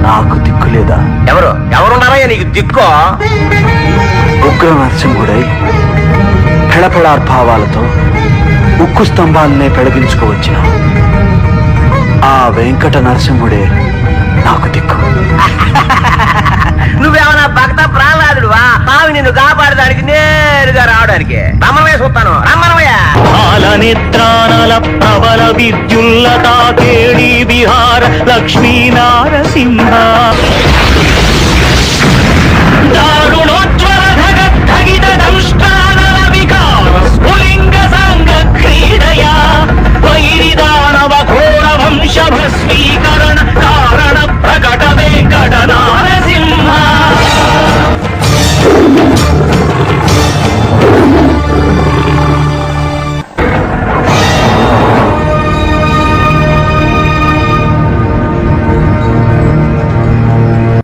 నాకు దిక్కు లేదా? ఎవరున్నారా నీకు దిక్కో? ఉగ్ర నరసింహుడై పెళపెళార్భావాలతో ఉక్కు స్తంభాలనే పెళగించుకోవచ్చిన ఆ వెంకట నరసింహుడే నాకు దిక్కు. నువ్వేమన్నా భక్త ప్రహ్లాదుడువా? ఆమె నిన్ను కాపాడడానికి నేరుగా రావడానికి రమ్మనమే చూస్తాను. రమ్మనమయ్యా. నిద్రానల ప్రబల విద్యుల్లతా కేళీ విహార లక్ష్మీ నారసింహ